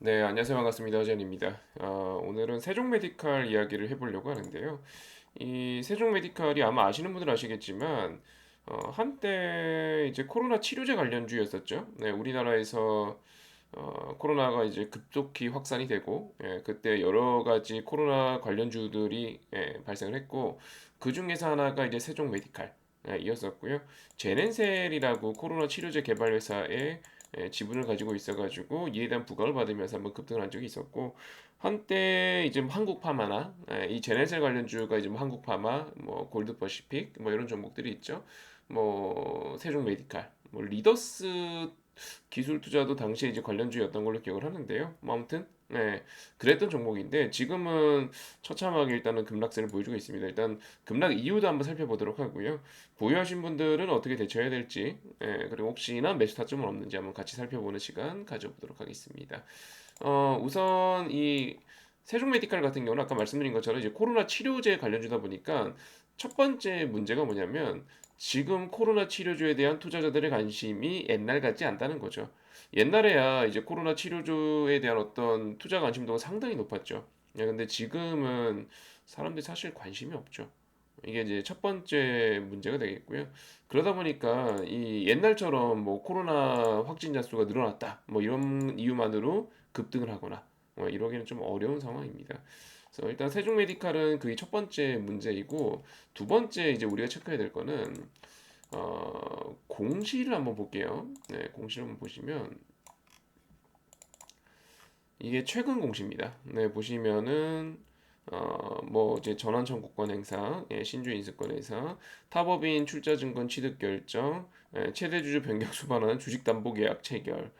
네, 안녕하세요. 반갑습니다. 전입니다. 오늘은 세종 메디칼 이야기를 해보려고 하는데요. 이 세종 메디칼이 아마 아시는 분들은 아시겠지만, 한때 이제 코로나 치료제 관련주였었죠. 네, 우리나라에서 코로나가 이제 급속히 확산이 되고, 그때 여러 가지 코로나 관련주들이 발생을 했고, 그 중에서 하나가 이제 세종 메디칼. 이었었고요. 제넨셀이라고 코로나 치료제 개발 회사의 지분을 가지고 있어가지고 이에 대한 부과를 받으면서 한번 급등을 한 적이 있었고 한때 이제 뭐 한국파마나 이 제네셀 관련주가 이제 뭐 한국파마, 뭐 골드퍼시픽 뭐 이런 종목들이 있죠. 뭐 세종 메디칼, 뭐 리더스 기술 투자도 당시에 이제 관련주였던 걸로 기억을 하는데요. 뭐 아무튼 그랬던 종목인데 지금은 처참하게 일단은 급락세를 보여주고 있습니다. 일단 급락 이유도 한번 살펴보도록 하고요. 보유하신 분들은 어떻게 대처해야 될지, 그리고 혹시나 매수 타점은 없는지 한번 같이 살펴보는 시간 가져보도록 하겠습니다. 우선 이 세종 메디칼 같은 경우는 아까 말씀드린 것처럼 이제 코로나 치료제 관련주다 보니까 첫 번째 문제가 뭐냐면 지금 코로나 치료제에 대한 투자자들의 관심이 옛날 같지 않다는 거죠. 옛날에야 이제 코로나 치료제에 대한 어떤 투자 관심도가 상당히 높았죠. 근데 지금은 사람들이 사실 관심이 없죠. 이게 이제 첫 번째 문제가 되겠고요. 그러다 보니까 이 옛날처럼 뭐 코로나 확진자 수가 늘어났다. 뭐 이런 이유만으로 급등을 하거나 이러기는 좀 어려운 상황입니다. 그래서 일단 세종 메디칼은 그게 첫 번째 문제이고 두 번째 이제 우리가 체크해야 될 거는 공시를 한번 볼게요. 네, 공시를 한번 보시면 이게 최근 공시입니다. 네, 보시면은 뭐 이제 전환 청구권 행사, 신주 인수권 행사, 타법인 출자 증권 취득 결정, 최대 주주 변경 수반하는 주식 담보 계약 체결,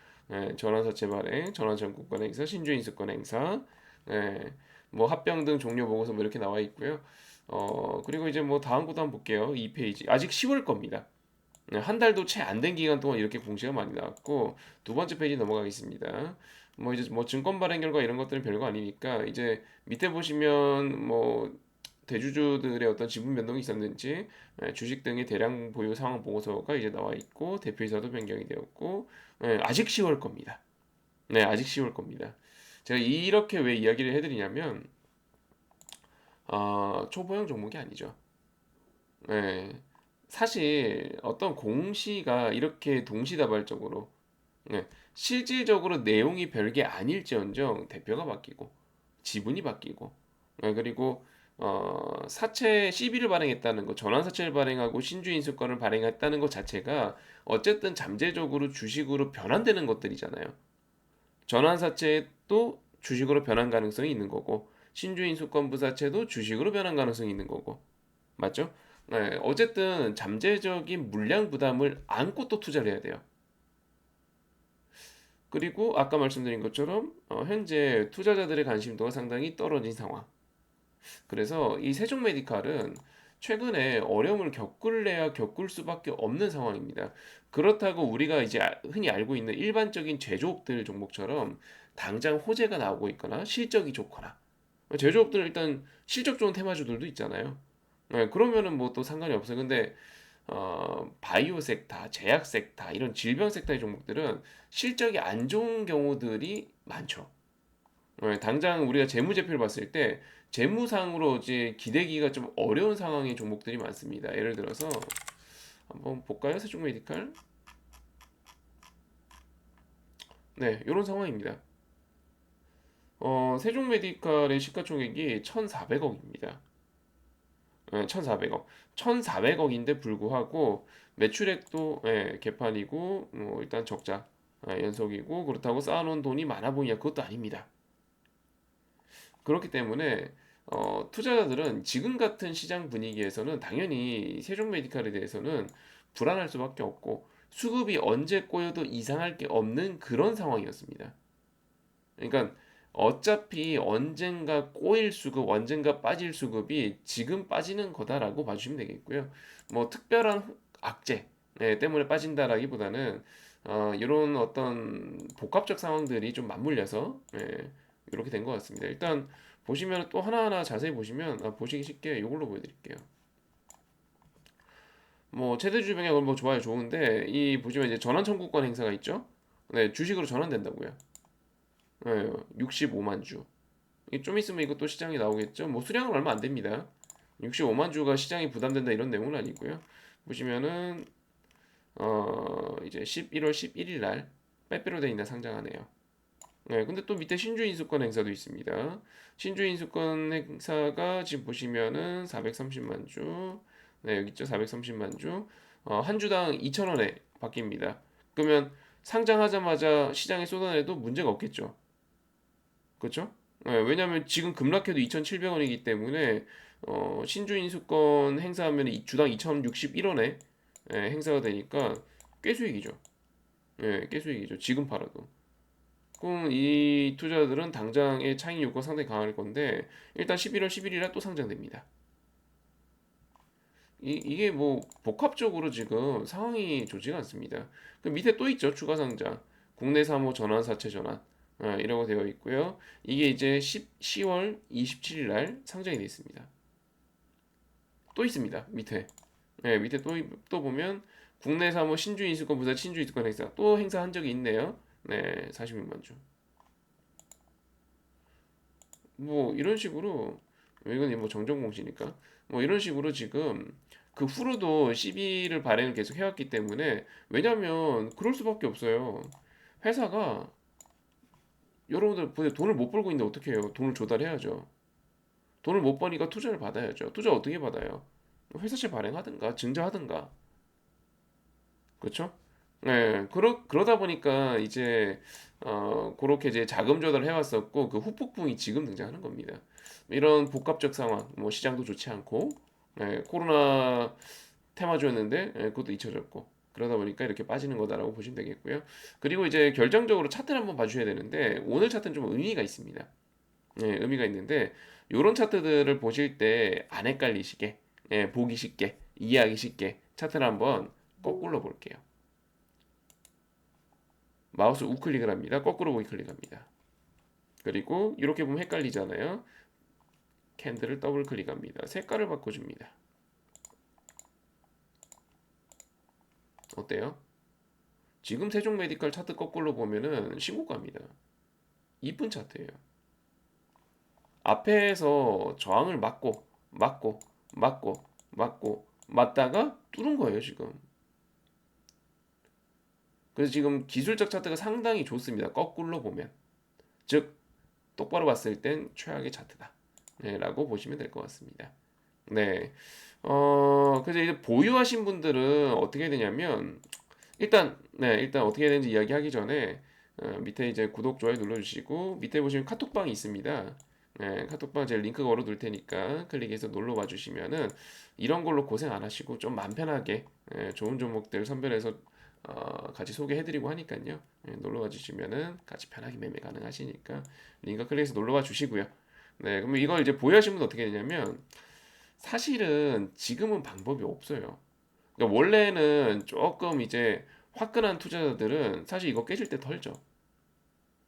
전환 사채 발행, 전환 청구권 행사, 신주 인수권 행사, 뭐 합병 등 종료 보고서 뭐 이렇게 나와 있고요. 그리고 이제 뭐 다음 것도 한번 볼게요. 2페이지. 아직 10월 겁니다. 한 달도 채 안 된 기간 동안 이렇게 공시가 많이 나왔고 두 번째 페이지 넘어가겠습니다. 뭐 이제 뭐 증권 발행 결과 이런 것들은 별거 아니니까 이제 밑에 보시면 뭐 대주주들의 어떤 지분 변동이 있었는지 주식 등의 대량 보유 상황 보고서가 이제 나와 있고 대표이사도 변경이 되었고 아직 10월 겁니다. 네, 아직 10월 겁니다. 제가 이렇게 왜 이야기를 해드리냐면 초보형 종목이 아니죠. 네, 사실 어떤 공시가 이렇게 동시다발적으로 실질적으로 내용이 별게 아닐지언정 대표가 바뀌고 지분이 바뀌고 그리고 사채 CB를 발행했다는 거 전환 사채를 발행하고 신주 인수권을 발행했다는 것 자체가 어쨌든 잠재적으로 주식으로 변환되는 것들이잖아요. 전환 사채도 주식으로 변환 가능성이 있는 거고 신주 인수권 부사채도 주식으로 변환 가능성이 있는 거고 맞죠? 어쨌든 잠재적인 물량 부담을 안고 또 투자를 해야 돼요. 그리고 아까 말씀드린 것처럼 현재 투자자들의 관심도가 상당히 떨어진 상황. 그래서 이 세종 메디칼은 최근에 어려움을 겪을래야 겪을 수밖에 없는 상황입니다. 그렇다고 우리가 이제 흔히 알고 있는 일반적인 제조업들 종목처럼 당장 호재가 나오고 있거나 실적이 좋거나 제조업들은 일단 실적 좋은 테마주들도 있잖아요. 그러면은 뭐 또 상관이 없어요. 근데 바이오 섹터, 제약 섹터 이런 질병 섹터의 종목들은 실적이 안 좋은 경우들이 많죠. 당장 우리가 재무제표를 봤을 때 재무상으로 이제 기대기가 좀 어려운 상황의 종목들이 많습니다. 예를 들어서 한번 볼까요? 세종 메디칼. 네, 이런 상황입니다. 세종 메디칼의 시가총액이 1,400억입니다. 1,400억. 1,400억인데 불구하고 매출액도 개판이고 뭐 일단 적자 연속이고 그렇다고 쌓아놓은 돈이 많아 보이냐 그것도 아닙니다. 그렇기 때문에 투자자들은 지금 같은 시장 분위기에서는 당연히 세종 메디칼에 대해서는 불안할 수밖에 없고 수급이 언제 꼬여도 이상할 게 없는 그런 상황이었습니다. 그러니까 어차피 언젠가 꼬일 수급, 언젠가 빠질 수급이 지금 빠지는 거다라고 봐주시면 되겠고요. 뭐 특별한 악재 때문에 빠진다라기보다는 이런 어떤 복합적 상황들이 좀 맞물려서 이렇게 된 것 같습니다. 일단 보시면 또 하나하나 자세히 보시면 보시기 쉽게 이걸로 보여드릴게요. 뭐 최대 주주병액은 뭐 좋아요 좋은데 이 보시면 이제 전환 청구권 행사가 있죠. 네 주식으로 전환된다고요. 예, 65만 주. 좀 있으면 이것도 시장에 나오겠죠. 뭐 수량은 얼마 안 됩니다. 65만 주가 시장이 부담된다 이런 내용은 아니고요. 보시면은 이제 11월 11일 날 빼빼로 돼 있나 상장하네요. 네, 근데 또 밑에 신주 인수권 행사도 있습니다. 신주 인수권 행사가 지금 보시면은 430만 주. 네, 여기 있죠. 430만 주. 한 주당 2,000원에 바뀝니다. 그러면 상장하자마자 시장에 쏟아내도 문제가 없겠죠. 그렇죠? 네, 왜냐하면 지금 급락해도 2,700원이기 때문에 신주 인수권 행사하면 이 주당 2,061원에 행사가 되니까 꽤 수익이죠. 예, 꽤 수익이죠. 지금 팔아도. 그럼 이 투자들은 당장의 차익 요구가 상당히 강할 건데 일단 11월 11일에 또 상장됩니다. 이게 뭐 복합적으로 지금 상황이 좋지가 않습니다. 그 밑에 또 있죠. 추가 상장. 국내 사모 전환 사채 전환. 이라고 되어 있고요. 이게 이제 10월 27일 날 상장이 되어 있습니다. 또 있습니다. 밑에. 네, 밑에 또 보면 국내 사모 신주 인수권 부사 신주 인수권 행사 또 행사한 적이 있네요. 네, 46만 주. 뭐 이런 식으로 이건 뭐 정정공시니까 뭐 이런 식으로 지금 그 후로도 시비를 발행을 계속 해왔기 때문에 왜냐면 그럴 수밖에 없어요. 회사가 여러분들 돈을 못 벌고 있는데 어떻게 해요? 돈을 조달해야죠. 돈을 못 버니까 투자를 받아야죠. 투자 어떻게 받아요? 회사채 발행하든가 증자하든가 그렇죠? 네, 그러다 보니까 이제 그렇게 이제 자금 조달을 해왔었고 그 후폭풍이 지금 등장하는 겁니다. 이런 복합적 상황, 뭐 시장도 좋지 않고 코로나 테마주였는데 그것도 잊혀졌고 그러다 보니까 이렇게 빠지는 거다라고 보시면 되겠고요. 그리고 이제 결정적으로 차트를 한번 봐주셔야 되는데 오늘 차트는 좀 의미가 있습니다. 의미가 있는데 이런 차트들을 보실 때 안 헷갈리시게 보기 쉽게 이해하기 쉽게 차트를 한번 거꾸로 볼게요. 마우스 우클릭을 합니다. 거꾸로 보기 클릭합니다. 그리고 이렇게 보면 헷갈리잖아요. 캔들을 더블 클릭합니다. 색깔을 바꿔줍니다. 어때요? 지금 세종 메디컬 차트 거꾸로 보면은 신고가입니다. 이쁜 차트예요. 앞에서 저항을 맞고 맞다가 뚫은 거예요, 지금. 그래서 지금 기술적 차트가 상당히 좋습니다. 거꾸로 보면. 즉, 똑바로 봤을 땐 최악의 차트다. 네, 라고 보시면 될 것 같습니다. 네. 그래서 이제 보유하신 분들은 어떻게 되냐면, 일단 어떻게 되는지 이야기하기 전에, 밑에 이제 구독, 좋아요 눌러주시고, 밑에 보시면 카톡방이 있습니다. 네, 카톡방 제가 링크 걸어 둘 테니까 클릭해서 놀러 와 주시면은 이런 걸로 고생 안 하시고 좀 맘 편하게 좋은 종목들 선별해서 같이 소개해드리고 하니까요. 놀러 와 주시면은 같이 편하게 매매 가능하시니까 링크 클릭해서 놀러 와 주시고요. 네, 그러면 이걸 이제 보유하신 분은 어떻게 되냐면 사실은 지금은 방법이 없어요. 그러니까 원래는 조금 이제 화끈한 투자자들은 사실 이거 깨질 때 털죠.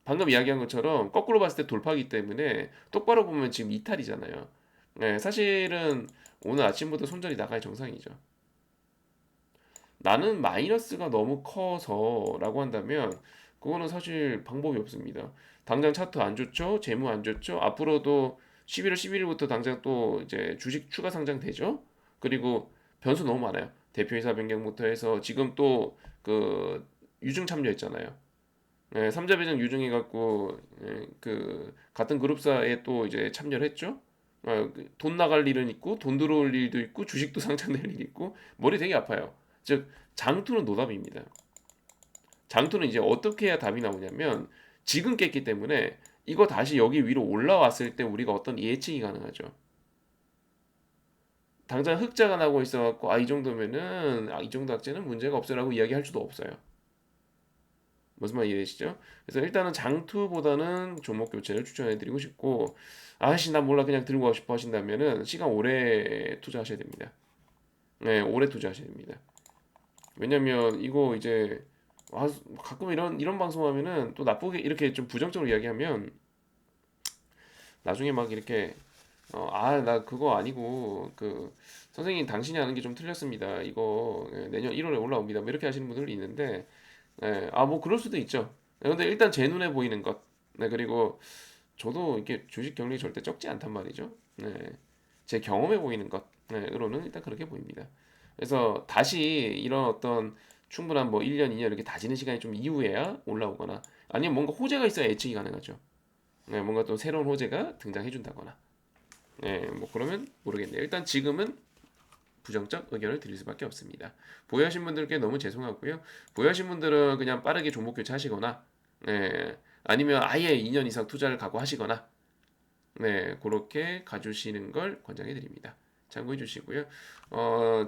방금 이야기한 것처럼 거꾸로 봤을 때 돌파기 때문에 똑바로 보면 지금 이탈이잖아요. 네, 사실은 오늘 아침부터 손절이 나갈 정상이죠. 나는 마이너스가 너무 커서라고 한다면 그거는 사실 방법이 없습니다. 당장 차트 안 좋죠? 재무 안 좋죠? 앞으로도 11월 11일부터 당장 또 이제 주식 추가 상장 되죠? 그리고 변수 너무 많아요. 대표이사 변경부터 해서 지금 또 그 유증 참여했잖아요. 삼자 배정 유증해갖고 그 같은 그룹사에 또 이제 참여를 했죠. 돈 나갈 일은 있고 돈 들어올 일도 있고 주식도 상장될 일이 있고 머리 되게 아파요. 즉 장투는 노답입니다. 장투는 이제 어떻게 해야 답이 나오냐면 지금 깼기 때문에 이거 다시 여기 위로 올라왔을 때 우리가 어떤 예측이 가능하죠. 당장 흑자가 나고 있어갖고 이 정도면은 이 정도 악재는 문제가 없어라고 이야기할 수도 없어요. 무슨 말 이해되시죠? 그래서 일단은 장투보다는 종목 교체를 추천해드리고 싶고 아씨 나 몰라 그냥 들고 가고 싶어 하신다면은 시간 오래 투자하셔야 됩니다. 네, 오래 투자하셔야 됩니다. 왜냐면 이거 이제 가끔 이런 방송하면은 또 나쁘게 이렇게 좀 부정적으로 이야기하면 나중에 막 이렇게 나 그거 아니고 그 선생님 당신이 하는 게 좀 틀렸습니다. 이거 내년 1월에 올라옵니다. 뭐 이렇게 하시는 분들이 있는데 뭐 그럴 수도 있죠. 근데 일단 제 눈에 보이는 것. 네, 그리고 저도 이게 주식 경력이 절대 적지 않단 말이죠. 네, 제 경험해 보이는 것으로는 일단 그렇게 보입니다. 그래서 다시 이런 어떤 충분한 뭐 1년, 2년 이렇게 다지는 시간이 좀 이후에야 올라오거나 아니면 뭔가 호재가 있어야 예측이 가능하죠. 네, 뭔가 또 새로운 호재가 등장해 준다거나. 네, 뭐 그러면 모르겠네요. 일단 지금은 부정적 의견을 드릴 수밖에 없습니다. 보유하신 분들께 너무 죄송하고요. 보유하신 분들은 그냥 빠르게 종목 교체하시거나, 네, 아니면 아예 2년 이상 투자를 각오하시거나, 네, 그렇게 가주시는 걸 권장해 드립니다. 참고해 주시고요.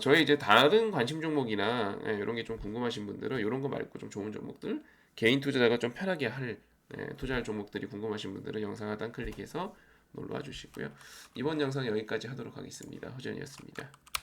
저희 이제 다른 관심 종목이나 이런 게 좀 궁금하신 분들은 이런 거 말고 좀 좋은 종목들, 개인 투자자가 좀 편하게 투자할 종목들이 궁금하신 분들은 영상 하단 클릭해서 놀러와 주시고요. 이번 영상 여기까지 하도록 하겠습니다. 허전이었습니다.